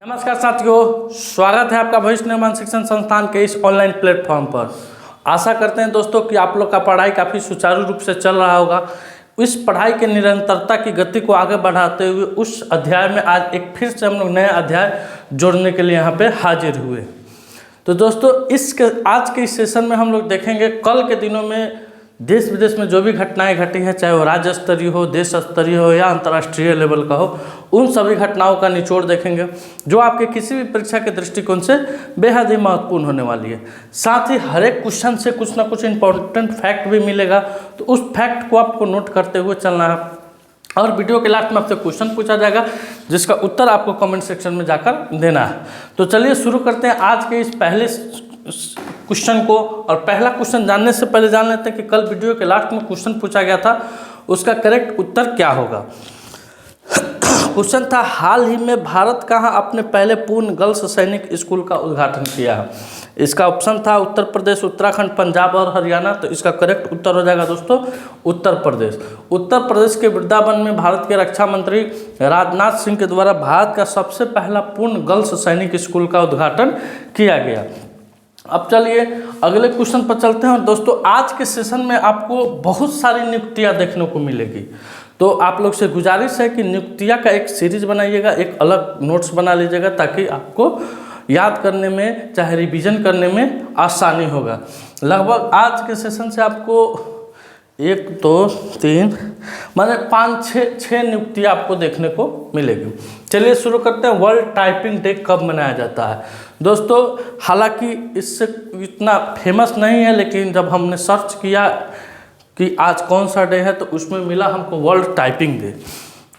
नमस्कार साथियों, स्वागत है आपका भविष्य निर्माण शिक्षण संस्थान के इस ऑनलाइन प्लेटफॉर्म पर। आशा करते हैं दोस्तों कि आप लोग का पढ़ाई काफ़ी सुचारू रूप से चल रहा होगा। इस पढ़ाई के निरंतरता की गति को आगे बढ़ाते हुए उस अध्याय में आज एक फिर से हम लोग नया अध्याय जोड़ने के लिए यहाँ पे हाजिर हुए। तो दोस्तों आज के इस सेशन में हम लोग देखेंगे कल के दिनों में देश विदेश में जो भी घटनाएं घटी हैं, चाहे वो राज्य स्तरीय हो, देश स्तरीय हो या अंतर्राष्ट्रीय लेवल का हो, उन सभी घटनाओं का निचोड़ देखेंगे जो आपके किसी भी परीक्षा के दृष्टिकोण से बेहद ही महत्वपूर्ण होने वाली है। साथ ही हर एक क्वेश्चन से कुछ ना कुछ इंपॉर्टेंट फैक्ट भी मिलेगा, तो उस फैक्ट को आपको नोट करते हुए चलना है। और वीडियो के लास्ट में आपसे क्वेश्चन पूछा जाएगा जिसका उत्तर आपको कमेंट सेक्शन में जाकर देना है। तो चलिए शुरू करते हैं आज के इस पहले क्वेश्चन को। और पहला क्वेश्चन जानने से पहले जान लेते हैं कि कल वीडियो के लास्ट में क्वेश्चन पूछा गया था, उसका करेक्ट उत्तर क्या होगा। क्वेश्चन था, हाल ही में भारत कहाँ अपने पहले पूर्ण गर्ल्स सैनिक स्कूल का उद्घाटन किया है। इसका ऑप्शन था उत्तर प्रदेश, उत्तराखंड, पंजाब और हरियाणा। तो इसका करेक्ट उत्तर हो जाएगा दोस्तों उत्तर प्रदेश। उत्तर प्रदेश के वृंदावन में भारत के रक्षा मंत्री राजनाथ सिंह के द्वारा भारत का सबसे पहला पूर्ण गर्ल्स सैनिक स्कूल का उद्घाटन किया गया। अब चलिए अगले क्वेश्चन पर चलते हैं। और दोस्तों आज के सेशन में आपको बहुत सारी नियुक्तियां देखने को मिलेगी, तो आप लोग से गुजारिश है कि नियुक्तियां का एक सीरीज बनाइएगा, एक अलग नोट्स बना लीजिएगा ताकि आपको याद करने में चाहे रिवीजन करने में आसानी होगा। लगभग आज के सेशन से आपको 1 2 3 माने 5 6 नियुक्तियाँ आपको देखने को मिलेगी। चलिए शुरू करते हैं। वर्ल्ड टाइपिंग डे कब मनाया जाता है दोस्तों? हालांकि इससे इतना फेमस नहीं है, लेकिन जब हमने सर्च किया कि आज कौन सा डे है तो उसमें मिला हमको वर्ल्ड टाइपिंग डे।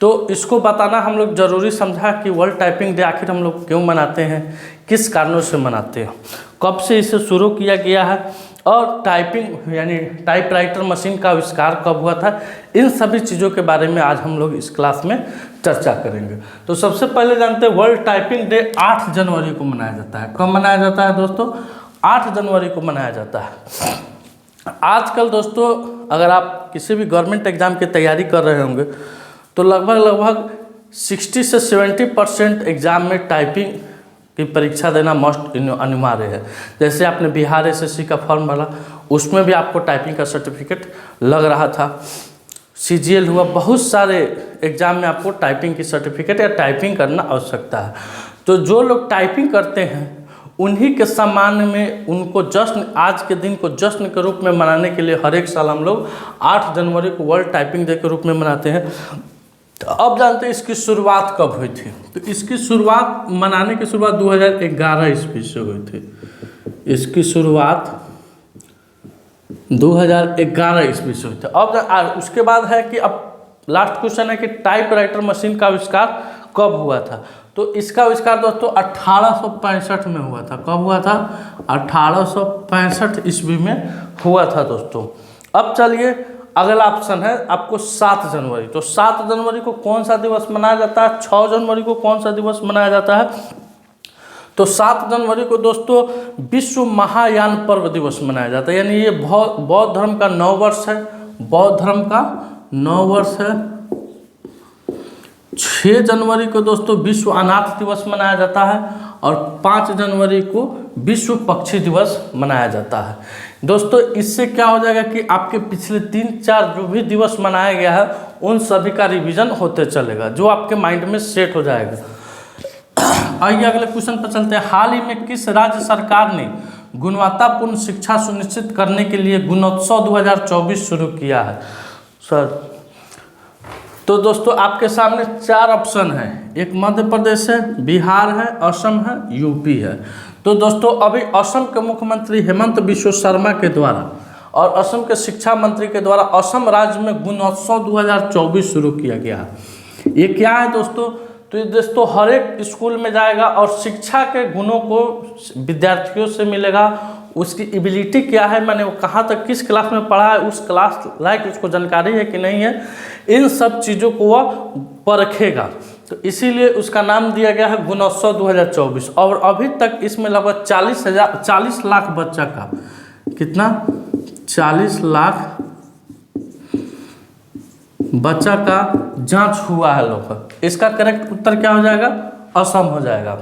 तो इसको बताना हम लोग ज़रूरी समझा कि वर्ल्ड टाइपिंग डे आखिर हम लोग क्यों मनाते हैं, किस कारणों से मनाते हैं, कब से इसे शुरू किया गया है और टाइपिंग यानी टाइपराइटर मशीन का आविष्कार कब हुआ था। इन सभी चीज़ों के बारे में आज हम लोग इस क्लास में चर्चा करेंगे। तो सबसे पहले जानते हैं वर्ल्ड टाइपिंग डे 8 जनवरी को मनाया जाता है। कब मनाया जाता है दोस्तों? 8 जनवरी को मनाया जाता है। आजकल दोस्तों अगर आप किसी भी गवर्नमेंट एग्जाम की तैयारी कर रहे होंगे तो लगभग 60 से 70% एग्जाम में टाइपिंग की परीक्षा देना मस्ट अनिवार्य है। जैसे आपने बिहार एसएससी का फॉर्म भरा, उसमें भी आपको टाइपिंग का सर्टिफिकेट लग रहा था। सीजीएल हुआ, बहुत सारे एग्जाम में आपको टाइपिंग की सर्टिफिकेट या टाइपिंग करना आवश्यकता है। तो जो लोग टाइपिंग करते हैं उन्हीं के सम्मान में उनको जश्न, आज के दिन को जश्न के रूप में मनाने के लिए हर एक साल हम लोग 8 जनवरी को वर्ल्ड टाइपिंग डे के रूप में मनाते हैं। तो अब जानते हैं इसकी शुरुआत कब हुई थी। तो इसकी शुरुआत, मनाने की शुरुआत 2011 ईस्वी से हुई थी। इसकी शुरुआत 2011 ईस्वी से हुई थी। अब उसके बाद है कि अब लास्ट क्वेश्चन है कि टाइपराइटर मशीन का आविष्कार कब हुआ था। तो इसका आविष्कार दोस्तों 1865 में हुआ था। कब हुआ था? 1865 ईस्वी में हुआ था दोस्तों। अब चलिए अगला ऑप्शन है आपको 7 जनवरी। तो 7 जनवरी को कौन सा दिवस मनाया जाता है? 6 जनवरी को कौन सा दिवस मनाया जाता है? तो 7 जनवरी को दोस्तों विश्व महायान पर्व दिवस मनाया जाता है। यानी ये बौद्ध धर्म का नववर्ष है। बौद्ध धर्म का नववर्ष है। 6 जनवरी को दोस्तों विश्व अनाथ दिवस मनाया जाता है और 5 जनवरी को विश्व पक्षी दिवस मनाया जाता है। दोस्तों इससे क्या हो जाएगा कि आपके पिछले 3-4 जो भी दिवस मनाया गया है उन सभी का रिवीजन होते चलेगा, जो आपके माइंड में सेट हो जाएगा। आइए अगले क्वेश्चन पर चलते हैं। हाल ही में किस राज्य सरकार ने गुणवत्तापूर्ण शिक्षा सुनिश्चित करने के लिए गुणोत्सव 2024 शुरू किया है सर? तो दोस्तों आपके सामने 4 ऑप्शन हैं। एक मध्य प्रदेश है, बिहार है, असम है, यूपी है। तो दोस्तों अभी असम के मुख्यमंत्री हेमंत बिश्व शर्मा के द्वारा और असम के शिक्षा मंत्री के द्वारा असम राज्य में गुणोत्सव 2024 शुरू किया गया है। ये क्या है दोस्तों? तो ये दोस्तों हर एक स्कूल में जाएगा और शिक्षा के गुणों को विद्यार्थियों से मिलेगा। उसकी एबिलिटी क्या है, माने वो कहाँ तक किस क्लास में पढ़ा है, उस क्लास लायक उसको जानकारी है कि नहीं है, इन सब चीज़ों को वह परखेगा। तो इसीलिए उसका नाम दिया गया है गुणोत्सव 2024। और अभी तक इसमें लगभग 40 लाख बच्चा का, कितना, 40 लाख बच्चा का जांच हुआ है लगभग। इसका करेक्ट उत्तर क्या हो जाएगा? असम हो जाएगा।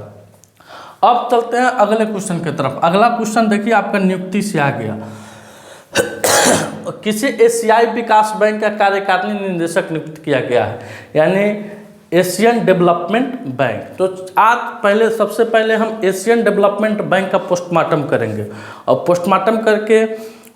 अब चलते हैं अगले क्वेश्चन की तरफ। अगला क्वेश्चन देखिए आपका नियुक्ति से आ गया। किसी एशियाई विकास बैंक का कार्यकारिणी निदेशक नियुक्त किया गया है, यानी एशियन डेवलपमेंट बैंक। तो आज पहले सबसे पहले हम एशियन डेवलपमेंट बैंक का पोस्टमार्टम करेंगे, और पोस्टमार्टम करके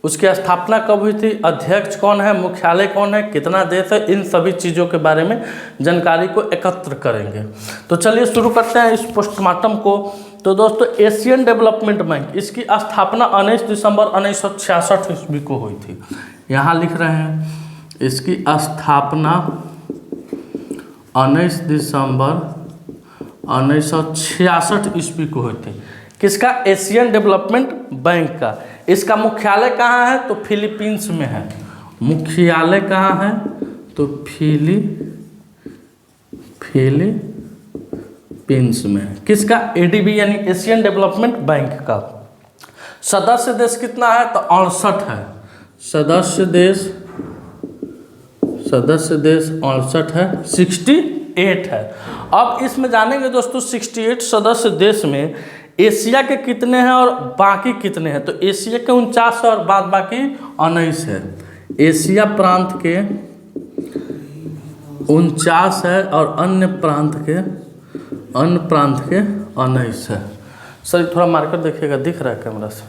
उसकी स्थापना कब हुई थी, अध्यक्ष कौन है, मुख्यालय कौन है, कितना देश है, इन सभी चीज़ों के बारे में जानकारी को एकत्र करेंगे। तो चलिए शुरू करते हैं इस पोस्टमार्टम को। तो दोस्तों एशियन डेवलपमेंट बैंक, इसकी स्थापना 19 दिसंबर 1966 ईस्वी को हुई थी। यहाँ लिख रहे हैं इसकी स्थापना 19 दिसंबर 1966 ईस्वी को हुई थी। किसका, एशियन डेवलपमेंट बैंक का। इसका मुख्यालय कहाँ है, तो फिलीपींस में है। मुख्यालय कहाँ है, तो फिलीपींस में है। किसका, एडीबी यानी एशियन डेवलपमेंट बैंक का। सदस्य देश कितना है, तो 68 है। सदस्य देश 68 है, 68 है। अब इसमें जानेंगे दोस्तों 68 सदस्य देश में एशिया के कितने हैं और बाकी कितने हैं। तो एशिया के 49 है और बाद बाकी 19 है। एशिया प्रांत के 49 है और अन्य प्रांत के 19 है। सर थोड़ा मार्कर देखिएगा, दिख रहा है कैमरा से।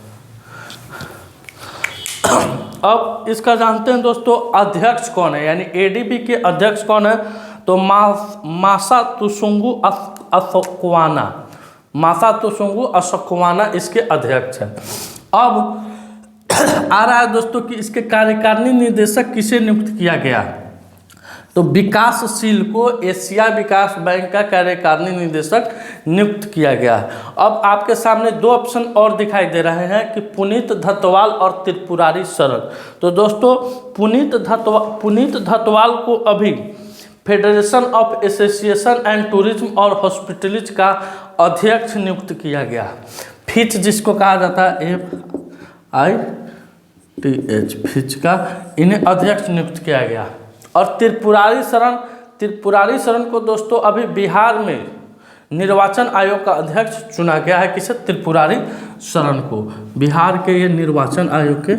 अब इसका जानते हैं दोस्तों अध्यक्ष कौन है, यानी एडीबी के अध्यक्ष कौन है, तो मासातसुंगु असोक्वाना इसके अध्यक्ष हैं। अब आ रहा है दोस्तों कि इसके कार्यकारिणी निदेशक किसे नियुक्त किया गया, तो विकासशील को एशिया विकास बैंक का कार्यकारिणी निदेशक नियुक्त किया गया है। अब आपके सामने दो ऑप्शन और दिखाई दे रहे हैं कि पुनीत धतवाल और त्रिपुरारी शरण। तो दोस्तों पुनीत धतवाल को अभी federation of association and tourism और हॉस्पिटलिज का अध्यक्ष नियुक्त किया गया। फिच जिसको कहा जाता है FITH, फिच का इन्हें अध्यक्ष नियुक्त किया गया। और त्रिपुरारी शरण को दोस्तों अभी बिहार में निर्वाचन आयोग का अध्यक्ष चुना गया है। किसे, त्रिपुरारी शरण को बिहार के ये निर्वाचन आयोग के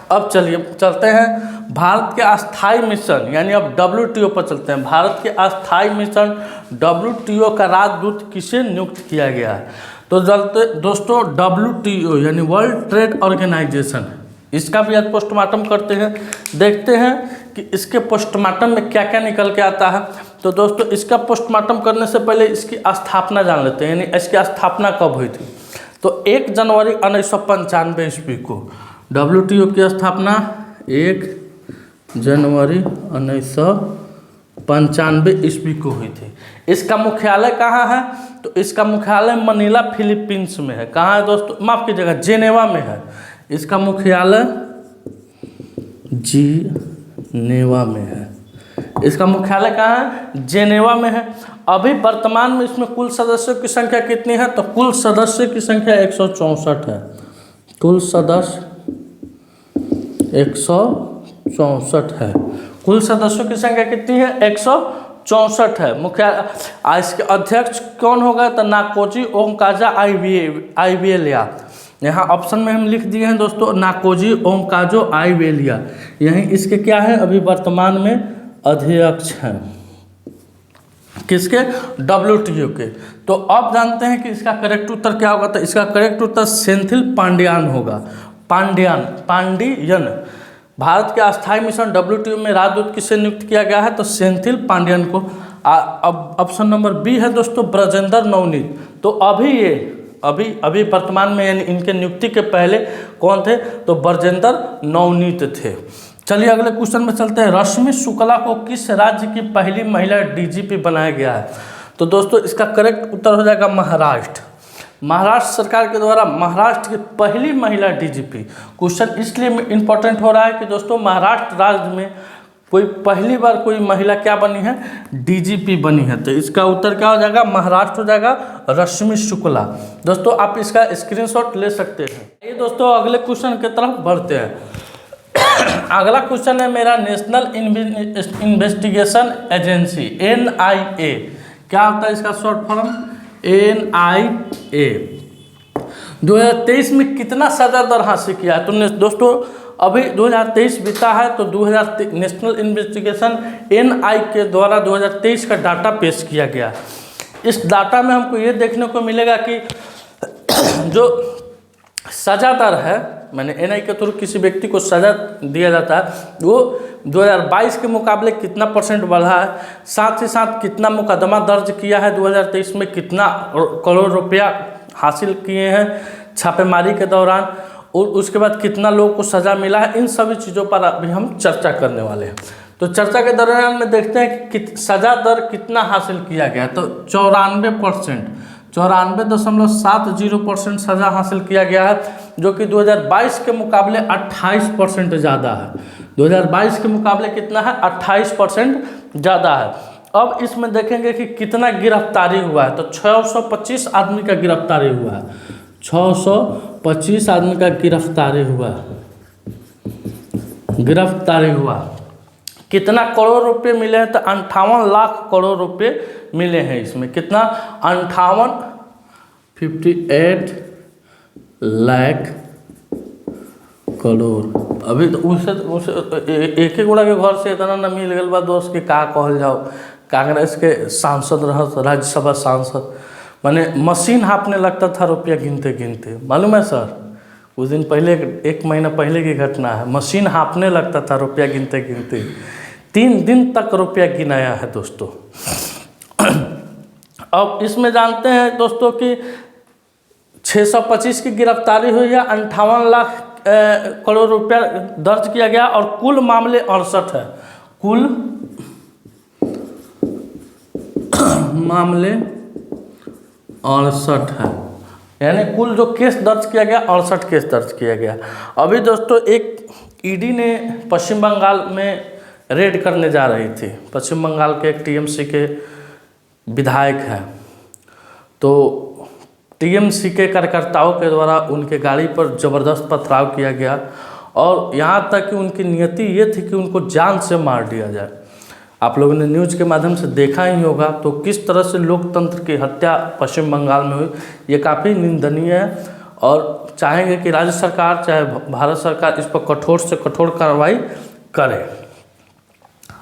अब चलते हैं भारत के अस्थाई मिशन, यानी अब WTO पर चलते हैं। भारत के अस्थाई मिशन WTO का राजदूत किसे नियुक्त किया गया है, तो दोस्तों WTO यानी वर्ल्ड ट्रेड ऑर्गेनाइजेशन, इसका भी आज पोस्टमार्टम करते हैं। देखते हैं कि इसके पोस्टमार्टम में क्या क्या निकल के आता है। तो दोस्तों इसका पोस्टमार्टम करने से पहले इसकी स्थापना जान लेते हैं, यानी इसकी स्थापना कब हुई थी। तो 1 जनवरी 1995 ईस्वी को WTO की स्थापना 1 जनवरी 1995 ईस्वी को हुई थी। इसका मुख्यालय कहाँ है, तो इसका मुख्यालय मनीला फिलीपींस में है। कहाँ है दोस्तों, माफ कीजिएगा, जेनेवा में है। इसका मुख्यालय जेनेवा में है। इसका मुख्यालय कहाँ है, जेनेवा में है। अभी वर्तमान में इसमें कुल सदस्यों की संख्या कितनी है, तो कुल सदस्यों की संख्या 164 है। कुल सदस्य 164 है। कुल सदस्यों की संख्या कितनी है, 164 है। मुख्य इसके अध्यक्ष कौन होगा, तो नाकोजी ओंकाजा आइवेलिया। यहाँ ऑप्शन में हम लिख दिए हैं दोस्तों नाकोजी ओंकाजो आइवेलिया, यहीं इसके क्या है अभी वर्तमान में अध्यक्ष हैं। किसके, WTO के। तो अब जानते हैं कि इसका करेक्ट उत्तर क्या होगा, तो इसका करेक्ट उत्तर सेंथिल पांडियान होगा। पांडियन। भारत के अस्थायी मिशन WTO में राजदूत किसे नियुक्त किया गया है, तो सेंथिल पांडियन को। अब ऑप्शन नंबर बी है दोस्तों ब्रजेंद्र नवनीत। तो अभी वर्तमान में यानी इनके नियुक्ति के पहले कौन थे, तो ब्रजेंद्र नवनीत थे। चलिए अगले क्वेश्चन में चलते हैं। रश्मि शुक्ला को किस राज्य की पहली महिला DGP बनाया गया है, तो दोस्तों इसका करेक्ट उत्तर हो जाएगा महाराष्ट्र। महाराष्ट्र सरकार के द्वारा महाराष्ट्र की पहली महिला DGP। क्वेश्चन इसलिए इम्पोर्टेंट हो रहा है कि दोस्तों महाराष्ट्र राज्य में पहली बार कोई महिला क्या बनी है, DGP बनी है। तो इसका उत्तर क्या हो जाएगा, महाराष्ट्र हो जाएगा, रश्मि शुक्ला। दोस्तों आप इसका स्क्रीनशॉट ले सकते हैं। ये दोस्तों अगले क्वेश्चन की तरफ बढ़ते हैं। अगला क्वेश्चन है मेरा, नेशनल इन्वेस्टिगेशन एजेंसी NIA, क्या होता है इसका शॉर्ट फॉर्म? NIA 2023 में कितना सजा दर हासिल किया है? तो दोस्तों अभी 2023 बीता है, तो नेशनल इन्वेस्टिगेशन NIA के द्वारा 2023 का डाटा पेश किया गया। इस डाटा में हमको ये देखने को मिलेगा कि जो सजा दर है, मैंने NIA के थ्रू किसी व्यक्ति को सजा दिया जाता है, वो 2022 के मुकाबले कितना % बढ़ा है, साथ ही साथ कितना मुकदमा दर्ज किया है 2023 में, कितना करोड़ रुपया हासिल किए हैं छापेमारी के दौरान, और उसके बाद कितना लोगों को सज़ा मिला है। इन सभी चीज़ों पर अभी हम चर्चा करने वाले हैं। तो चर्चा के दौरान में देखते हैं कि सज़ा दर कितना हासिल किया गया। तो 94%, 94.70% सज़ा हासिल किया गया है, जो कि 2022 के मुकाबले 28% ज़्यादा है। 2022 के मुकाबले कितना है? 28% ज़्यादा है। अब इसमें देखेंगे कि कितना गिरफ्तारी हुआ है। तो 625 आदमी का गिरफ्तारी हुआ है, 625 आदमी का गिरफ्तारी हुआ। कितना करोड़ रुपए मिले हैं? तो 58 लाख करोड़ रुपए मिले हैं। इसमें कितना? 58 लाख करोड़। अभी तो उसे एक ही गुड़ा के घर से इतना न मिल गया बा दोस्त कि का कहल जाओ। कांग्रेस के सांसद रह, राज्यसभा सांसद, माने मशीन हाँपने लगता था रुपया गिनते गिनते। मालूम है सर, कुछ दिन पहले, 1 महीना पहले की घटना है, मशीन हाँपने लगता था रुपया गिनते गिनते। 3 दिन तक रुपया गिनाया है दोस्तों। अब इसमें जानते हैं दोस्तों कि 625 की गिरफ्तारी हुई है, 58 लाख करोड़ रुपया दर्ज किया गया, और कुल मामले 68 है। कुल मामले 68 है, यानी कुल जो केस दर्ज किया गया 68 केस दर्ज किया गया। अभी दोस्तों एक ईडी ने पश्चिम बंगाल में रेड करने जा रही थी। पश्चिम बंगाल के एक TMC के विधायक हैं, तो TMC के कार्यकर्ताओं के द्वारा उनके गाड़ी पर ज़बरदस्त पथराव किया गया, और यहाँ तक कि उनकी नियति ये थी कि उनको जान से मार दिया जाए। आप लोगों ने न्यूज़ के माध्यम से देखा ही होगा, तो किस तरह से लोकतंत्र की हत्या पश्चिम बंगाल में हुई, ये काफ़ी निंदनीय है, और चाहेंगे कि राज्य सरकार चाहे भारत सरकार इस पर कठोर से कठोर कार्रवाई करे।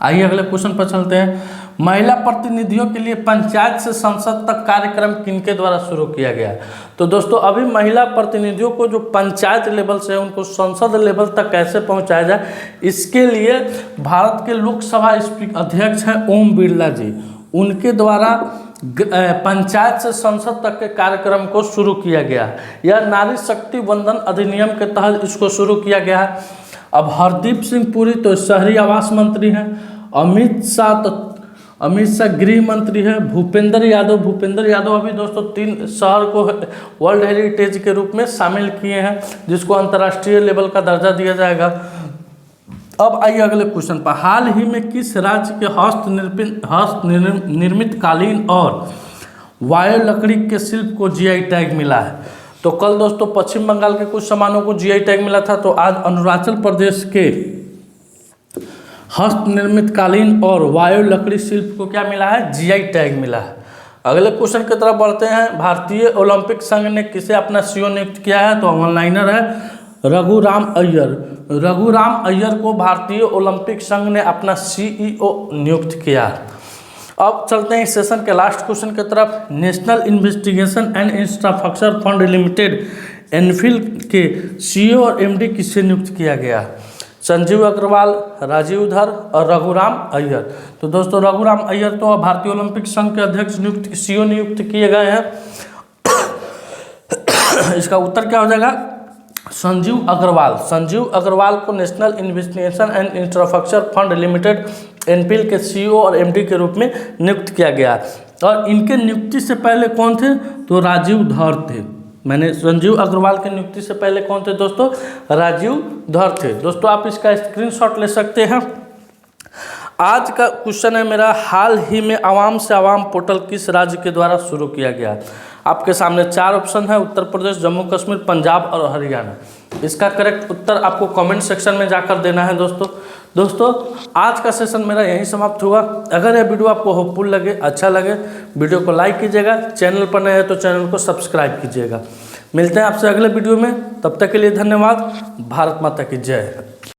आइए अगले क्वेश्चन पर चलते हैं। महिला प्रतिनिधियों के लिए पंचायत से संसद तक कार्यक्रम किनके द्वारा शुरू किया गया? तो दोस्तों अभी महिला प्रतिनिधियों को जो पंचायत लेवल से है उनको संसद लेवल तक कैसे पहुंचाया जाए, इसके लिए भारत के लोकसभा अध्यक्ष हैं ओम बिरला जी, उनके द्वारा पंचायत से संसद तक के कार्यक्रम को शुरू किया गया है। यह नारी शक्ति वंदन अधिनियम के तहत इसको शुरू किया गया है। अब हरदीप सिंह पुरी तो शहरी आवास मंत्री हैं, अमित शाह गृह मंत्री है, भूपेंद्र यादव अभी दोस्तों 3 शहर को वर्ल्ड हेरिटेज के रूप में शामिल किए हैं, जिसको अंतर्राष्ट्रीय लेवल का दर्जा दिया जाएगा। अब आइए अगले क्वेश्चन पर। हाल ही में किस राज्य के हस्त निर्मित कालीन और वायु लकड़ी के शिल्प को GI टैग मिला है? तो कल दोस्तों पश्चिम बंगाल के कुछ सामानों को GI टैग मिला था, तो आज अरुणाचल प्रदेश के हस्त निर्मित कालीन और वायु लकड़ी शिल्प को क्या मिला है? GI टैग मिला है। अगले क्वेश्चन की तरफ बढ़ते हैं। भारतीय ओलंपिक संघ ने किसे अपना CEO नियुक्त किया है? तो ऑनलाइनर है रघुराम अय्यर को भारतीय ओलंपिक संघ ने अपना CEO नियुक्त किया। अब चलते हैं इस सेशन के लास्ट क्वेश्चन की तरफ। National investigation and infrastructure fund limited एनफिल के CEO और MD किससे नियुक्त किया गया? संजीव अग्रवाल, राजीव धर और रघुराम अय्यर। तो दोस्तों रघुराम अय्यर तो भारतीय ओलंपिक संघ के अध्यक्ष CEO नियुक्त किए गए हैं। इसका उत्तर क्या हो जाएगा? संजीव अग्रवाल को national investigation and infrastructure fund limited एनफिल के CEO और MD के रूप में नियुक्त किया गया। और इनके नियुक्ति से पहले कौन थे? तो राजीव धर थे। मैंने संजीव अग्रवाल की नियुक्ति से पहले कौन थे दोस्तों? राजीव धर थे। दोस्तों आप इसका स्क्रीनशॉट ले सकते हैं। आज का क्वेश्चन है मेरा, हाल ही में आवाम से आवाम पोर्टल किस राज्य के द्वारा शुरू किया गया? आपके सामने 4 ऑप्शन है, उत्तर प्रदेश, जम्मू कश्मीर, पंजाब और हरियाणा। इसका करेक्ट उत्तर आपको कमेंट सेक्शन में जाकर देना है दोस्तों आज का सेशन मेरा यहीं समाप्त हुआ। अगर यह वीडियो आपको होपफुल लगे, अच्छा लगे, वीडियो को लाइक कीजिएगा, चैनल पर नए हैं तो चैनल को सब्सक्राइब कीजिएगा। मिलते हैं आपसे अगले वीडियो में, तब तक के लिए धन्यवाद। भारत माता की जय।